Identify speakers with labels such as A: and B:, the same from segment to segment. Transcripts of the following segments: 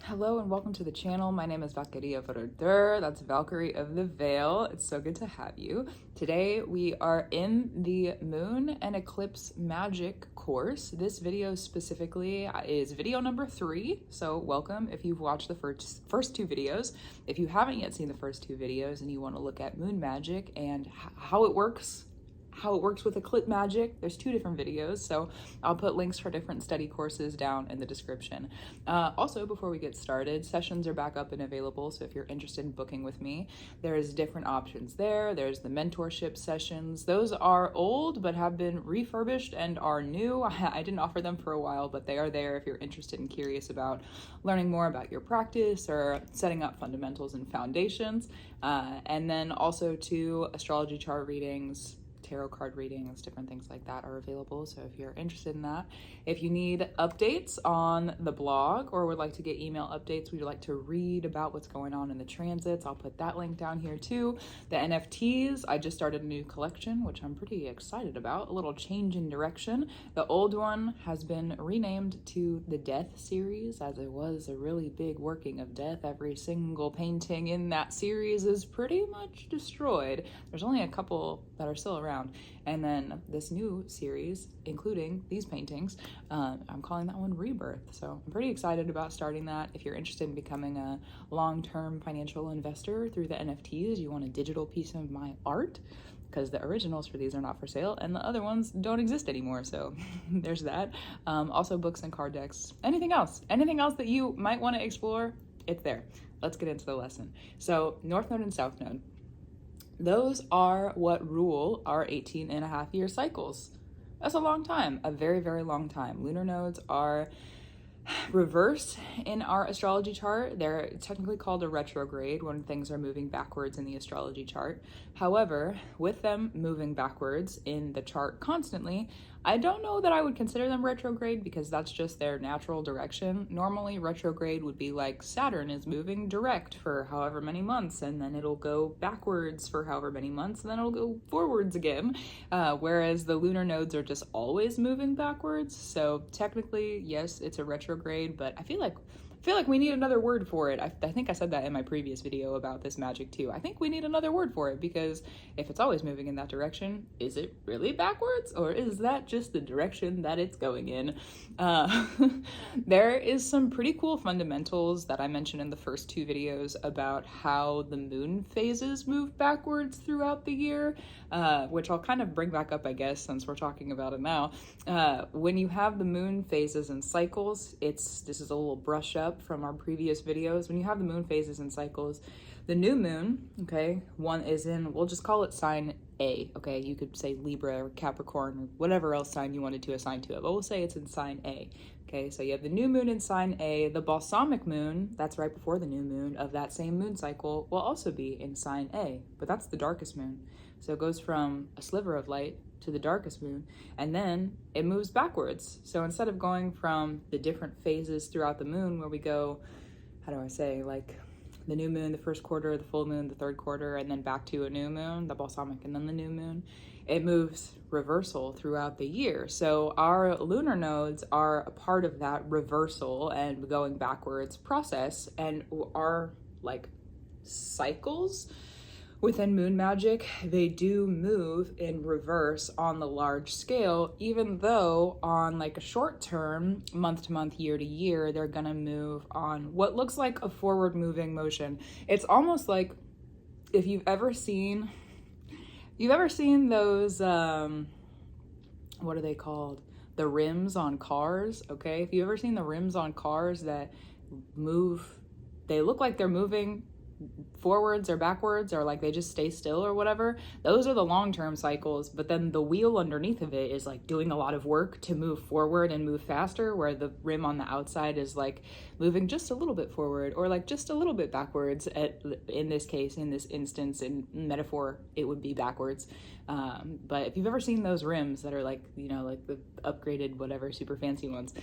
A: Hello and welcome to the channel. My name is Valkyrie of Verdure. That's Valkyrie of the Veil. It's so good to have you. Today we are in the Moon and Eclipse Magic course. This video specifically is video number 3. So welcome if you've watched the first 2 videos. If you haven't yet seen the first 2 videos and you want to look at Moon Magic and how it works with Eclipse Magic, there's 2 different videos, so I'll put links for different study courses down in the description. Also, before we get started, sessions are back up and available, so if you're interested in booking with me, there's different options there. There's the mentorship sessions. Those are old, but have been refurbished and are new. I didn't offer them for a while, but they are there if you're interested and curious about learning more about your practice or setting up fundamentals and foundations. And then also 2 astrology chart readings, tarot card readings, different things like that are available. So if you're interested in that, if you need updates on the blog or would like to get email updates, would you like to read about what's going on in the transits, I'll put that link down here too. The NFTs, I just started a new collection, which I'm pretty excited about, a little change in direction. The old one has been renamed to the Death series, as it was a really big working of death. Every single painting in that series is pretty much destroyed. There's only a couple that are still around. And then this new series, including these paintings, I'm calling that one Rebirth. So I'm pretty excited about starting that. If you're interested in becoming a long-term financial investor through the NFTs, you want a digital piece of my art, because the originals for these are not for sale and the other ones don't exist anymore. So there's that. Also books and card decks. Anything else that you might want to explore, it's there. Let's get into the lesson. So North Node and South Node, those are what rule our 18.5-year cycles. That's a long time, a very, very long time. Lunar nodes are reversed in our astrology chart. They're technically called a retrograde when things are moving backwards in the astrology chart. However, with them moving backwards in the chart constantly, I don't know that I would consider them retrograde because that's just their natural direction. Normally, retrograde would be like Saturn is moving direct for however many months, and then it'll go backwards for however many months, and then it'll go forwards again. Whereas the lunar nodes are just always moving backwards. So technically, yes, it's a retrograde, but I feel like we need another word for it. I think I said that in my previous video about this magic too. I think we need another word for it, because if it's always moving in that direction, is it really backwards, or is that just the direction that it's going in? There is some pretty cool fundamentals that I mentioned in the first 2 videos about how the moon phases move backwards throughout the year, which I'll kind of bring back up, I guess, since we're talking about it now. When you have the moon phases and cycles, this is a little brush up from our previous videos. When you have the moon phases and cycles, the new moon, okay, one is in, we'll just call it sign A, okay? You could say Libra or Capricorn or whatever else sign you wanted to assign to it, but we'll say it's in sign A, okay? So you have the new moon in sign A. The balsamic moon, that's right before the new moon of that same moon cycle, will also be in sign A, but that's the darkest moon. So it goes from a sliver of light to the darkest moon, and then it moves backwards. So instead of going from the different phases throughout the moon where we go, how do I say, like the new moon, the first quarter, the full moon, the third quarter, and then back to a new moon, the balsamic, and then the new moon, it moves reversal throughout the year. So our lunar nodes are a part of that reversal and going backwards process, and our like cycles within moon magic, they do move in reverse on the large scale, even though on like a short term, month to month, year to year, they're gonna move on what looks like a forward moving motion. It's almost like if you've ever seen those, what are they called? The rims on cars, okay? If you've ever seen the rims on cars that move, they look like they're moving forwards or backwards, or like they just stay still or whatever. Those are the long-term cycles, but then the wheel underneath of it is like doing a lot of work to move forward and move faster, where the rim on the outside is like moving just a little bit forward or like just a little bit backwards. In this case, in this instance, in metaphor, it would be backwards. But if you've ever seen those rims that are like, you know, like the upgraded whatever super fancy ones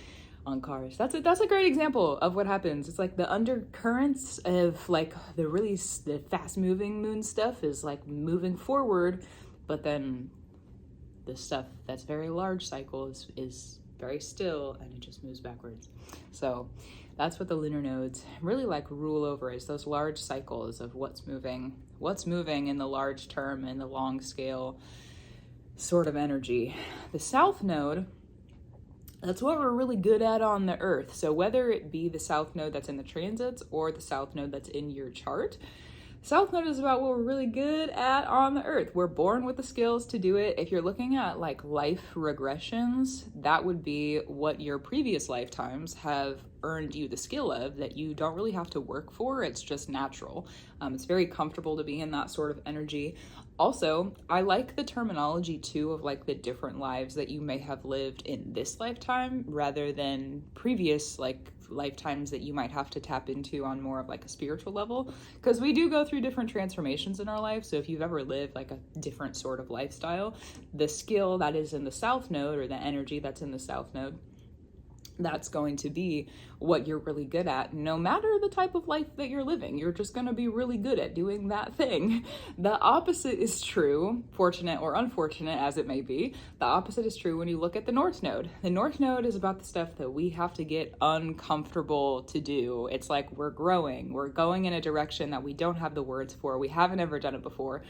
A: on cars, that's a great example of what happens. It's like the undercurrents of like the fast moving moon stuff is like moving forward, but then the stuff that's very large cycle is very still and it just moves backwards. So That's what the lunar nodes really like rule over, is those large cycles of what's moving in the large term and the long scale sort of energy. The south node, that's what we're really good at on the earth. So whether it be the south node that's in the transits or the south node that's in your chart, south node is about what we're really good at on the earth. We're born with the skills to do it. If you're looking at like life regressions, that would be what your previous lifetimes have earned you the skill of, that you don't really have to work for. It's just natural. It's very comfortable to be in that sort of energy. Also, I like the terminology too of like the different lives that you may have lived in this lifetime rather than previous like lifetimes that you might have to tap into on more of like a spiritual level, because we do go through different transformations in our life. So if you've ever lived like a different sort of lifestyle, the skill that is in the south node, or the energy that's in the south node, that's going to be what you're really good at. No matter the type of life that you're living, you're just going to be really good at doing that thing. The opposite is true, fortunate or unfortunate as it may be. The opposite is true when you look at the North Node. The North Node is about the stuff that we have to get uncomfortable to do. It's like we're growing, we're going in a direction that we don't have the words for, we haven't ever done it before.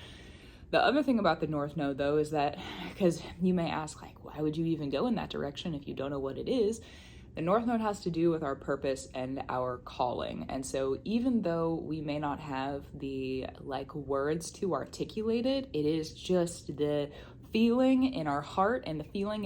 A: The other thing about the North Node though is that, because you may ask like, why would you even go in that direction if you don't know what it is? The North Node has to do with our purpose and our calling. And so even though we may not have the like words to articulate it, it is just the feeling in our heart and the feeling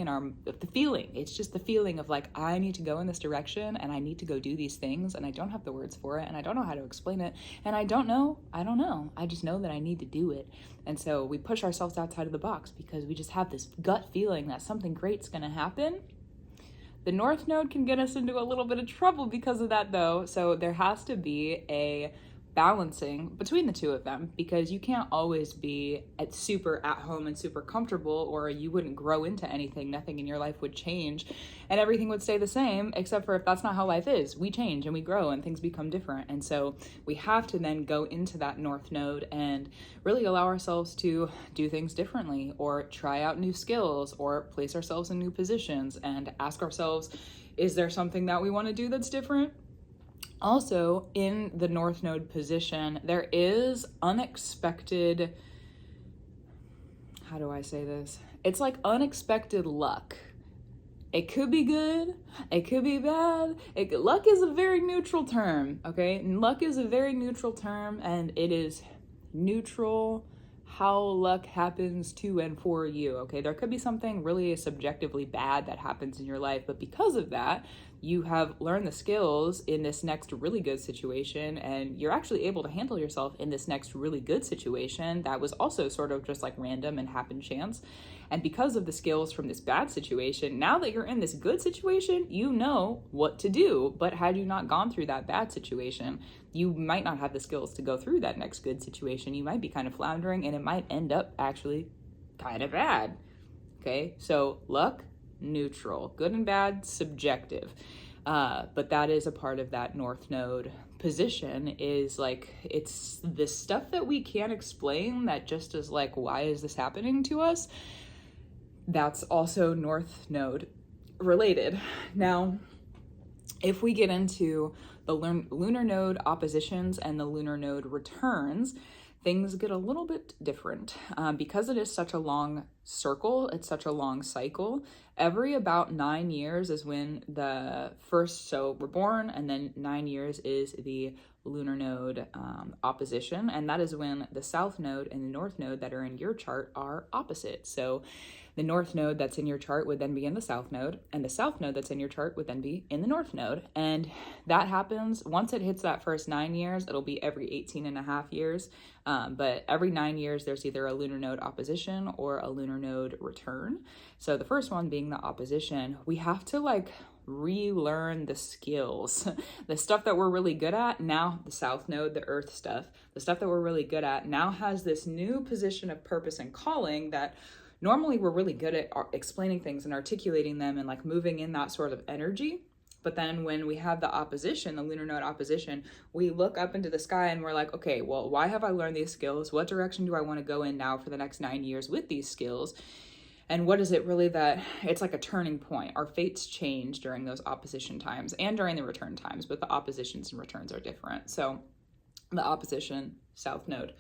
A: it's just the feeling of like, I need to go in this direction and I need to go do these things, and I don't have the words for it and I don't know how to explain it, and I don't know, I just know that I need to do it. And so we push ourselves outside of the box because we just have this gut feeling that something great's gonna happen. The North Node can get us into a little bit of trouble because of that though. So there has to be a balancing between the two of them, because you can't always be super at home and super comfortable, or you wouldn't grow into anything. Nothing in your life would change and everything would stay the same, except for if that's not how life is. We change and we grow and things become different. And so we have to then go into that North Node and really allow ourselves to do things differently, or try out new skills, or place ourselves in new positions and ask ourselves, is there something that we want to do that's different? Also, in the North Node position, there is unexpected, how do I say this? It's like unexpected luck. It could be good, it could be bad. Luck is a very neutral term, okay? Luck is a very neutral term, and it is neutral how luck happens to and for you, okay? There could be something really subjectively bad that happens in your life, but because of that, you have learned the skills in this next really good situation, and you're actually able to handle yourself in this next really good situation that was also sort of just like random and happen chance. And because of the skills from this bad situation, now that you're in this good situation, you know what to do. But had you not gone through that bad situation, you might not have the skills to go through that next good situation. You might be kind of floundering, and it might end up actually kind of bad. Okay, so luck, neutral. Good and bad, subjective. But that is a part of that North Node position, is like, it's this stuff that we can't explain that just is like, why is this happening to us? That's also North Node related. Now, if we get into the Lunar Node Oppositions and the Lunar Node Returns, things get a little bit different. Because it is such a long circle, it's such a long cycle, every about 9 years is when the first, so we're born, and then 9 years is the Lunar Node opposition, and that is when the South Node and the North Node that are in your chart are opposite. So the North Node that's in your chart would then be in the South Node, and the South Node that's in your chart would then be in the North Node. And that happens, once it hits that first 9 years, it'll be every 18 and a half years. But every 9 years, there's either a Lunar Node opposition or a Lunar Node return. So the first one being the opposition, we have to like relearn the skills, the stuff that we're really good at. Now the South Node, the Earth stuff, the stuff that we're really good at now has this new position of purpose and calling that normally we're really good at explaining things and articulating them and like moving in that sort of energy. But then when we have the opposition, the Lunar Node opposition, we look up into the sky and we're like, okay, well, why have I learned these skills? What direction do I want to go in now for the next 9 years with these skills? And what is it really that it's like a turning point? Our fates change during those opposition times and during the return times, but the oppositions and returns are different. So the opposition, South Node,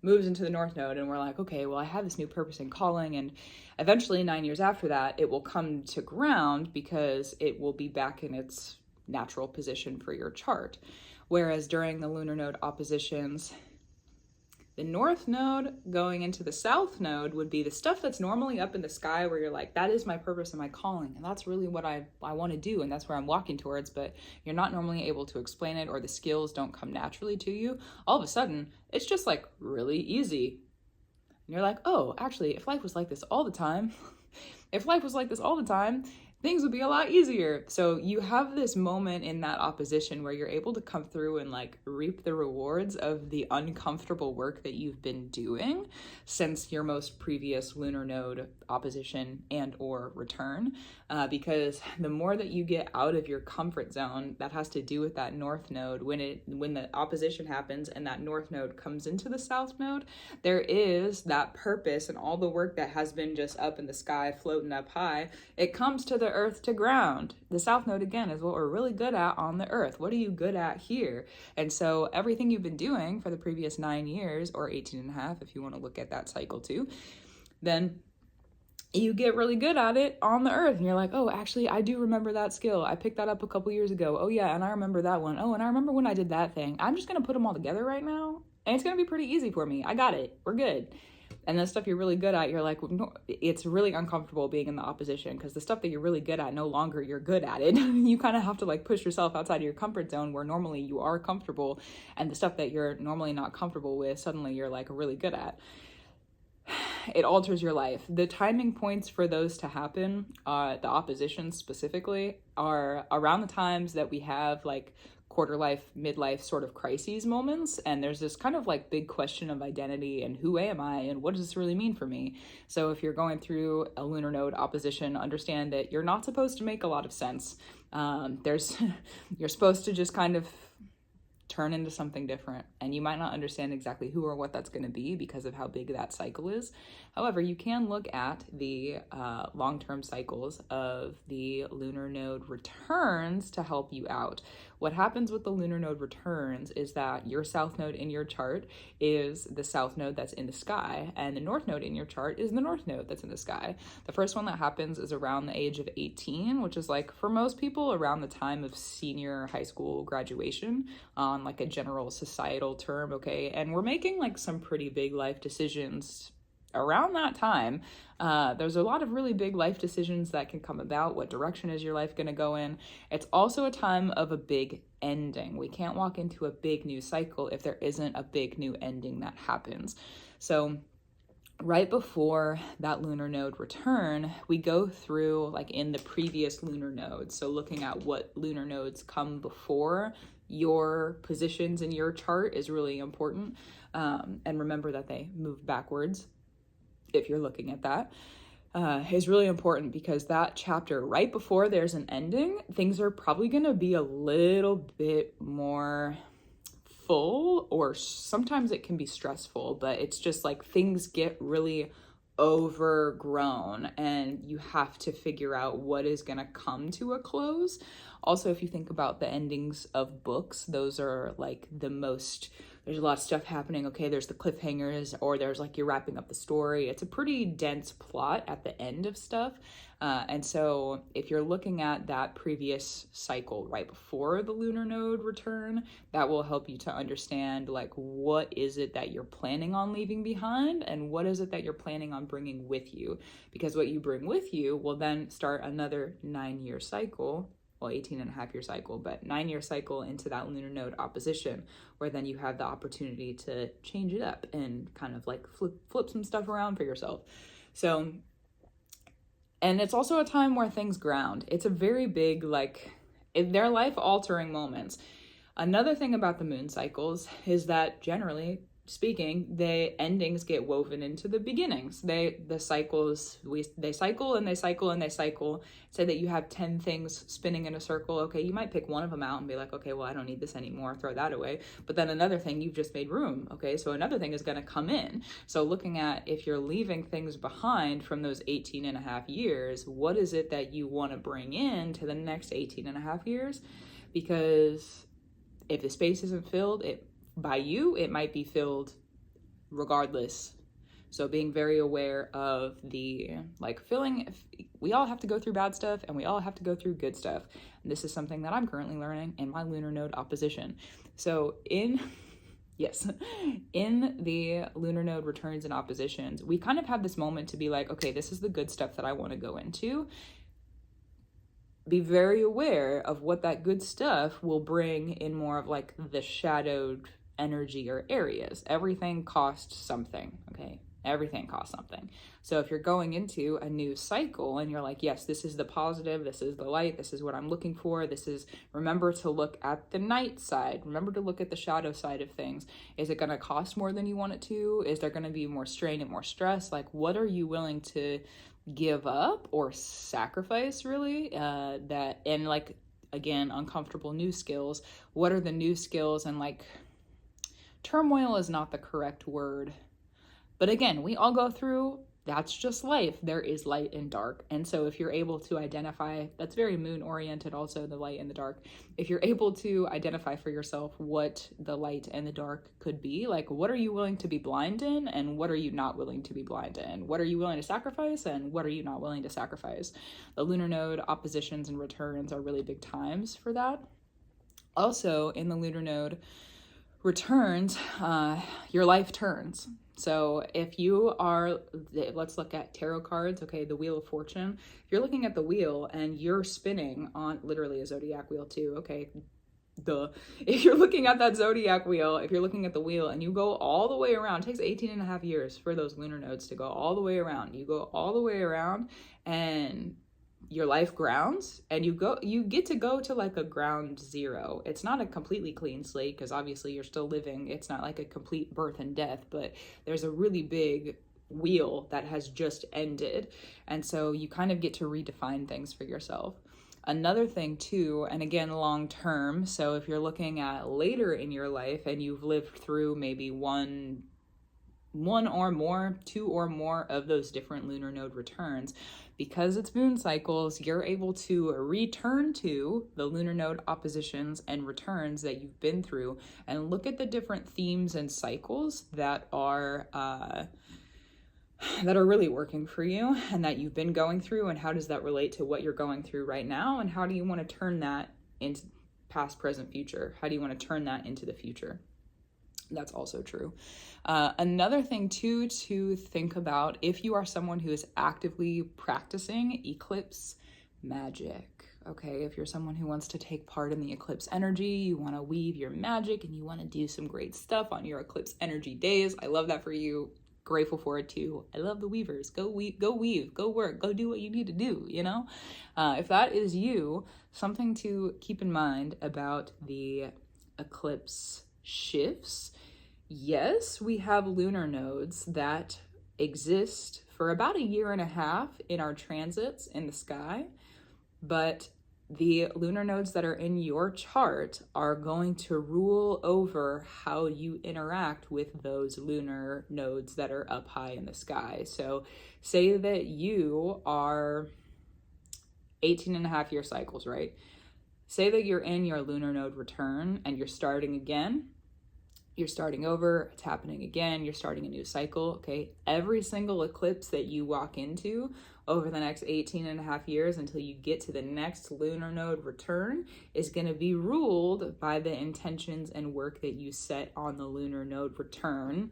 A: moves into the North Node, and we're like, okay, well, I have this new purpose and calling, and eventually 9 years after that, it will come to ground because it will be back in its natural position for your chart. Whereas during the Lunar Node oppositions, the North Node going into the South Node would be the stuff that's normally up in the sky where you're like, that is my purpose and my calling, and that's really what I want to do, and that's where I'm walking towards, but you're not normally able to explain it, or the skills don't come naturally to you. All of a sudden, it's just like really easy. And you're like, oh, actually, if life was like this all the time, things would be a lot easier. So you have this moment in that opposition where you're able to come through and like reap the rewards of the uncomfortable work that you've been doing since your most previous lunar node opposition and or return. Because the more that you get out of your comfort zone, that has to do with that North Node. When the opposition happens and that North Node comes into the South Node, there is that purpose and all the work that has been just up in the sky, floating up high. It comes to the earth to ground. The South Node, again, is what we're really good at on the earth. What are you good at here? And so everything you've been doing for the previous 9 years, or 18 and a half, if you want to look at that cycle too, then you get really good at it on the earth, and you're like, oh, actually, I do remember that skill. I picked that up a couple years ago. Oh yeah, and I remember that one. Oh, and I remember when I did that thing. I'm just going to put them all together right now, and it's going to be pretty easy for me. I got it. We're good. And the stuff you're really good at, you're like, no, it's really uncomfortable being in the opposition, because the stuff that you're really good at, no longer you're good at it. You kind of have to like push yourself outside of your comfort zone where normally you are comfortable, and the stuff that you're normally not comfortable with, suddenly you're like really good at. It alters your life. The timing points for those to happen, the oppositions specifically, are around the times that we have like quarter life, midlife sort of crises moments, and there's this kind of like big question of identity and who am I and what does this really mean for me. So if you're going through a lunar node opposition, understand that you're not supposed to make a lot of sense. You're supposed to just kind of turn into something different, and you might not understand exactly who or what that's going to be because of how big that cycle is. However, you can look at the long-term cycles of the lunar node returns to help you out. What happens with the lunar node returns is that your south node in your chart is the south node that's in the sky, and the north node in your chart is the north node that's in the sky. The first one that happens is around the age of 18, which is like for most people around the time of senior high school graduation, on like a general societal term, okay? And we're making like some pretty big life decisions around that time. There's a lot of really big life decisions that can come about. What direction is your life going to go in? It's also a time of a big ending. We can't walk into a big new cycle if there isn't a big new ending that happens. So right before that lunar node return, we go through like in the previous lunar nodes. So looking at what lunar nodes come before your positions in your chart is really important. And remember that they move backwards. If you're looking at that, is really important, because that chapter right before there's an ending, things are probably going to be a little bit more full, or sometimes it can be stressful, but it's just like things get really overgrown and you have to figure out what is going to come to a close. Also, if you think about the endings of books, those are like the most, there's a lot of stuff happening. Okay, there's the cliffhangers, or there's like you're wrapping up the story. It's a pretty dense plot at the end of stuff. And so if you're looking at that previous cycle right before the lunar node return, that will help you to understand like what is it that you're planning on leaving behind and what is it that you're planning on bringing with you. Because what you bring with you will then start another 9-year cycle. Well, 18 and a half year cycle, but 9-year cycle into that lunar node opposition, where then you have the opportunity to change it up and kind of like flip some stuff around for yourself. So, and it's also a time where things ground. It's a very big, like, they're life altering moments. Another thing about the moon cycles is that generally speaking, the endings get woven into the beginnings. They cycle and they cycle and they cycle. Say that you have 10 things spinning in a circle. Okay, you might pick one of them out and be like, okay, well, I don't need this anymore, throw that away. But then another thing, you've just made room. Okay, so another thing is going to come in. So looking at if you're leaving things behind from those 18 and a half years, what is it that you want to bring in to the next 18 and a half years? Because if the space isn't filled, by you, it might be filled regardless. So being very aware of the filling. We all have to go through bad stuff and we all have to go through good stuff. And this is something that I'm currently learning in my Lunar Node opposition. So in the Lunar Node Returns and Oppositions, we kind of have this moment to be like, okay, this is the good stuff that I want to go into. Be very aware of what that good stuff will bring in more of like the shadowed energy or areas. Everything costs something, okay? Everything costs something. So if you're going into a new cycle and you're like, yes, this is the positive, this is the light, this is what I'm looking for, remember to look at the night side, remember to look at the shadow side of things. Is it going to cost more than you want it to? Is there going to be more strain and more stress? Like, what are you willing to give up or sacrifice, really? Again, uncomfortable new skills. What are the new skills? And turmoil is not the correct word. But again, we all go through, that's just life. There is light and dark. And so if you're able to identify, that's very moon oriented also, the light and the dark. If you're able to identify for yourself what the light and the dark could be, like what are you willing to be blind in and what are you not willing to be blind in? What are you willing to sacrifice and what are you not willing to sacrifice? The Lunar Node oppositions and returns are really big times for that. Also in the Lunar Node returns, your life turns. So if you are, let's look at tarot cards, okay, the Wheel of Fortune. If you're looking at the wheel and you're spinning on literally a zodiac wheel too, okay, duh. If you're looking at that zodiac wheel, if you're looking at the wheel and you go all the way around, it takes 18 and a half years for those lunar nodes to go all the way around. You go all the way around and your life grounds and you get to go to like a ground zero. It's not a completely clean slate because obviously you're still living. It's not like a complete birth and death, but there's a really big wheel that has just ended. And so you kind of get to redefine things for yourself. Another thing too, and again, long term. So if you're looking at later in your life and you've lived through maybe one or more, two or more of those different lunar node returns, because it's moon cycles, you're able to return to the lunar node oppositions and returns that you've been through and look at the different themes and cycles that are really working for you and that you've been going through, and how does that relate to what you're going through right now, and how do you want to turn that into past, present, future? How do you want to turn that into the future? That's also true. Another thing too to think about, if you are someone who is actively practicing Eclipse magic, okay, if you're someone who wants to take part in the eclipse energy, you want to weave your magic and you want to do some great stuff on your eclipse energy days, I love that for you. Grateful for it too. I love the weavers. Go weave, go work, go do what you need to do, you know? If that is you, something to keep in mind about the eclipse shifts. Yes, we have lunar nodes that exist for about a year and a half in our transits in the sky, but the lunar nodes that are in your chart are going to rule over how you interact with those lunar nodes that are up high in the sky. So say that you are 18 and a half year cycles, right? Say that you're in your lunar node return and you're starting again. You're starting over, it's happening again, you're starting a new cycle, okay? Every single eclipse that you walk into over the next 18 and a half years until you get to the next lunar node return is gonna be ruled by the intentions and work that you set on the lunar node return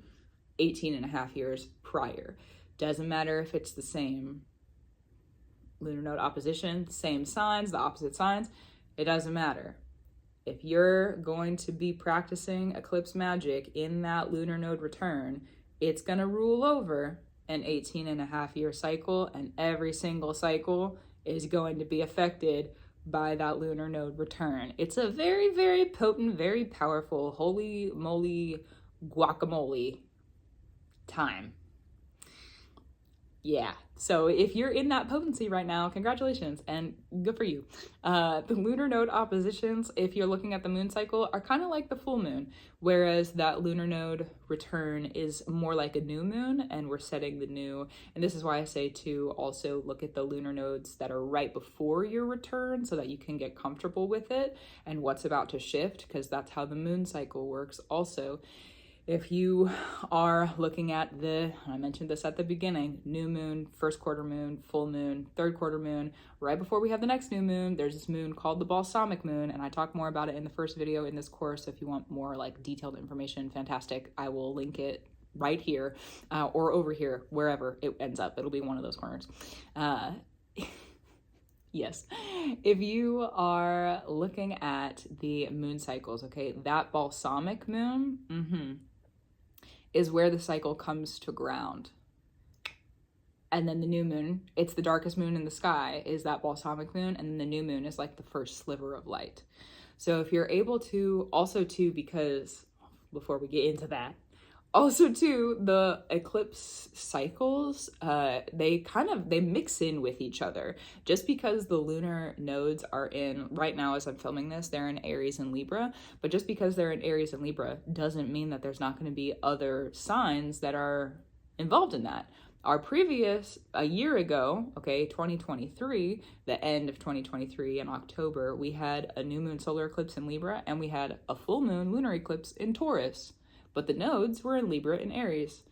A: 18 and a half years prior. Doesn't matter if it's the same lunar node opposition, same signs, the opposite signs, it doesn't matter. If you're going to be practicing eclipse magic in that lunar node return, it's going to rule over an 18 and a half year cycle, and every single cycle is going to be affected by that lunar node return. It's a very, very potent, very powerful, holy moly guacamole time. Yeah, so if you're in that potency right now, congratulations and good for you. The lunar node oppositions, if you're looking at the moon cycle, are kind of like the full moon, whereas that lunar node return is more like a new moon, and we're setting the new. And this is why I say to also look at the lunar nodes that are right before your return so that you can get comfortable with it and what's about to shift, because that's how the moon cycle works also. If you are looking at I mentioned this at the beginning, new moon, first quarter moon, full moon, third quarter moon, right before we have the next new moon, there's this moon called the balsamic moon, and I talk more about it in the first video in this course. If you want more like detailed information, fantastic. I will link it right here or over here, wherever it ends up. It'll be one of those corners. Yes, if you are looking at the moon cycles, okay, that balsamic moon, is where the cycle comes to ground. And then the new moon, it's the darkest moon in the sky, is that balsamic moon, and then the new moon is like the first sliver of light. So if you're able to, also too, because before we get into that, also too, the eclipse cycles, they mix in with each other. Just because the lunar nodes are in, right now as I'm filming this, they're in Aries and Libra, but just because they're in Aries and Libra doesn't mean that there's not going to be other signs that are involved in that. A year ago, okay, 2023, the end of 2023 in October, we had a new moon solar eclipse in Libra, and we had a full moon lunar eclipse in Taurus. But the nodes were in Libra and Aries.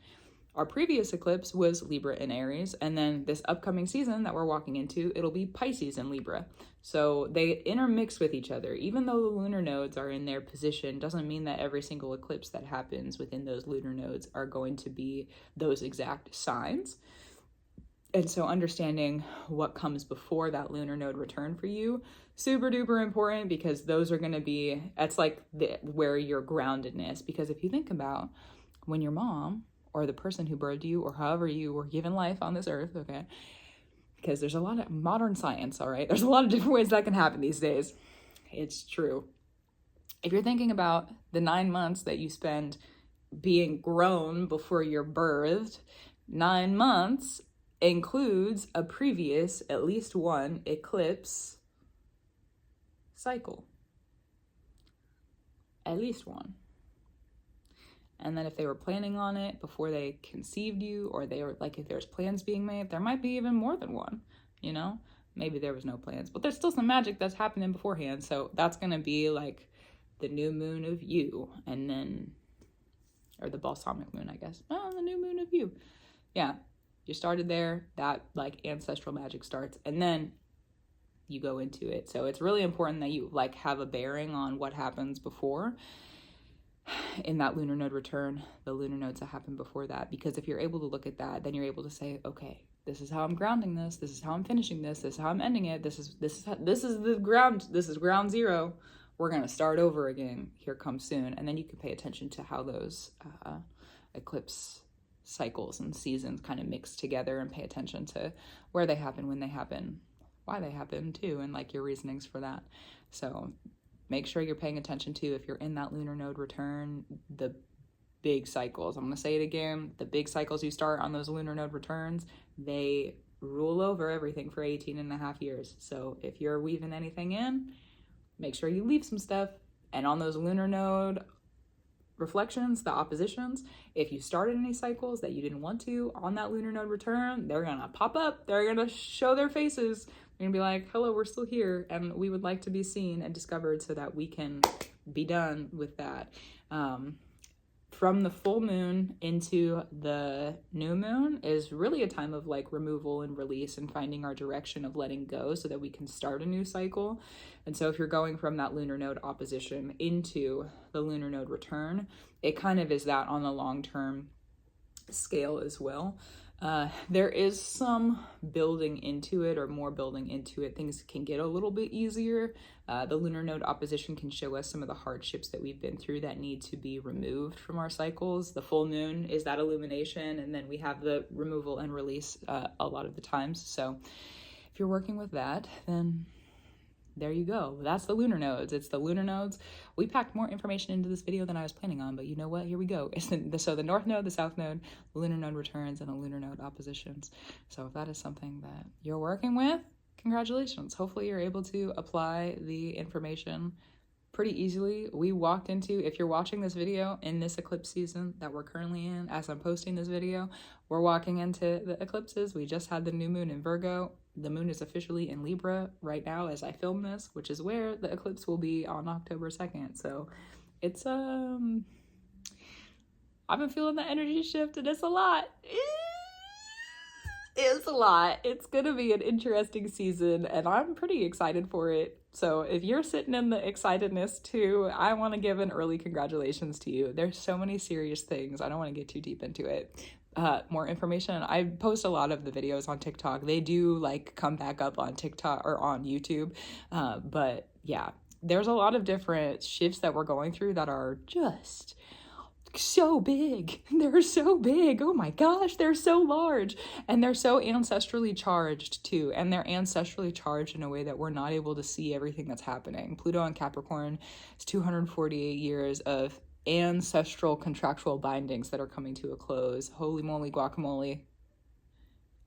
A: Our previous eclipse was Libra and Aries, and then this upcoming season that we're walking into, it'll be Pisces and Libra. So they intermix with each other. Even though the lunar nodes are in their position, doesn't mean that every single eclipse that happens within those lunar nodes are going to be those exact signs. And so understanding what comes before that lunar node return for you, super duper important, because those are going to be, that's like where your groundedness, because if you think about when your mom or the person who birthed you or however you were given life on this earth, okay, because there's a lot of modern science, all right, there's a lot of different ways that can happen these days. It's true. If you're thinking about the 9 months that you spend being grown before you're birthed, 9 months includes a previous, at least one, eclipse cycle. At least one. And then if they were planning on it before they conceived you, or they were like, if there's plans being made, there might be even more than one, you know? Maybe there was no plans, but there's still some magic that's happening beforehand. So that's going to be like the new moon of you, and then, or the balsamic moon, I guess. Oh, the new moon of you. Yeah. You started there, that like ancestral magic starts, and then you go into it. So it's really important that you like have a bearing on what happens before in that lunar node return, the lunar nodes that happen before that, because if you're able to look at that, then you're able to say, okay, this is how I'm grounding this is how I'm finishing this is how I'm ending it, this is the ground, this is ground zero, we're going to start over again, here comes soon. And then you can pay attention to how those eclipse cycles and seasons kind of mix together, and pay attention to where they happen, when they happen, why they happen too, and like your reasonings for that. So make sure you're paying attention to, if you're in that lunar node return, the big cycles. I'm going to say it again, the big cycles you start on those lunar node returns, they rule over everything for 18 and a half years. So if you're weaving anything in, make sure you leave some stuff. And on those lunar node reflections, the oppositions, if you started any cycles that you didn't want to on that lunar node return, they're gonna pop up, they're gonna show their faces, they're gonna be like, hello, we're still here, and we would like to be seen and discovered so that we can be done with that. From the full moon into the new moon is really a time of like removal and release and finding our direction of letting go so that we can start a new cycle. And so if you're going from that lunar node opposition into the lunar node return, it kind of is that on the long-term scale as well. There is some building into it, or more building into it. Things can get a little bit easier. The lunar node opposition can show us some of the hardships that we've been through that need to be removed from our cycles. The full moon is that illumination, and then we have the removal and release a lot of the times. So if you're working with that, then there you go. That's the lunar nodes. It's the lunar nodes. We packed more information into this video than I was planning on, but you know what? Here we go. It's so the North Node, the South Node, the Lunar Node Returns, and the Lunar Node Oppositions. So if that is something that you're working with, congratulations. Hopefully you're able to apply the information pretty easily. We walked into, if you're watching this video in this eclipse season that we're currently in, as I'm posting this video, we're walking into the eclipses. We just had the new moon in Virgo. The moon is officially in Libra right now as I film this, which is where the eclipse will be on October 2nd. So it's, I've been feeling the energy shift and it's a lot. It's a lot. It's gonna be an interesting season and I'm pretty excited for it. So if you're sitting in the excitedness too, I want to give an early congratulations to you. There's so many serious things. I don't want to get too deep into it. More information. I post a lot of the videos on TikTok. They do like come back up on TikTok or on YouTube. But yeah, there's a lot of different shifts that we're going through that are just so big. They're so big. Oh my gosh, they're so large. And they're so ancestrally charged too. And they're ancestrally charged in a way that we're not able to see everything that's happening. Pluto and Capricorn is 248 years of ancestral contractual bindings that are coming to a close. Holy moly guacamole.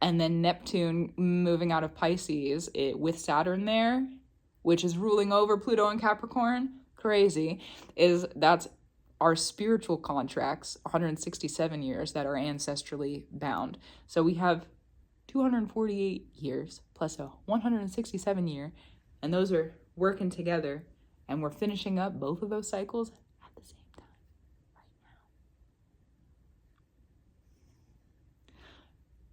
A: And then Neptune moving out of Pisces with Saturn there, which is ruling over Pluto and Capricorn. Crazy. That's our spiritual contracts, 167 years that are ancestrally bound. So we have 248 years plus a 167 year, and those are working together, and we're finishing up both of those cycles at the same time right now.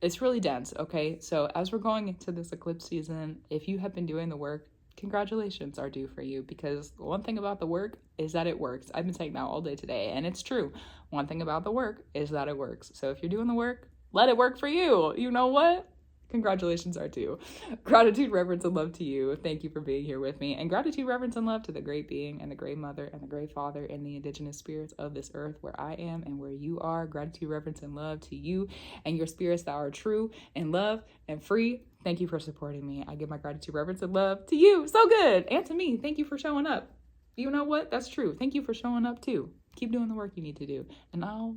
A: It's really dense, okay? So as we're going into this eclipse season, if you have been doing the work, congratulations are due for you, because one thing about the work is that it works. I've been saying that all day today, and it's true. One thing about the work is that it works. So if you're doing the work, let it work for you. You know what? Congratulations are due. Gratitude, reverence, and love to you. Thank you for being here with me. And gratitude, reverence, and love to the great being and the great mother and the great father and the indigenous spirits of this earth where I am and where you are. Gratitude, reverence, and love to you and your spirits that are true and love and free. Thank you for supporting me. I give my gratitude, reverence, and love to you. So good. And to me. Thank you for showing up. You know what? That's true. Thank you for showing up too. Keep doing the work you need to do. And I'll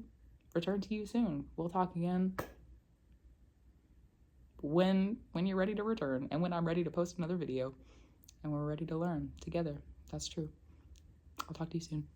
A: return to you soon. We'll talk again when you're ready to return and when I'm ready to post another video and we're ready to learn together. That's true. I'll talk to you soon.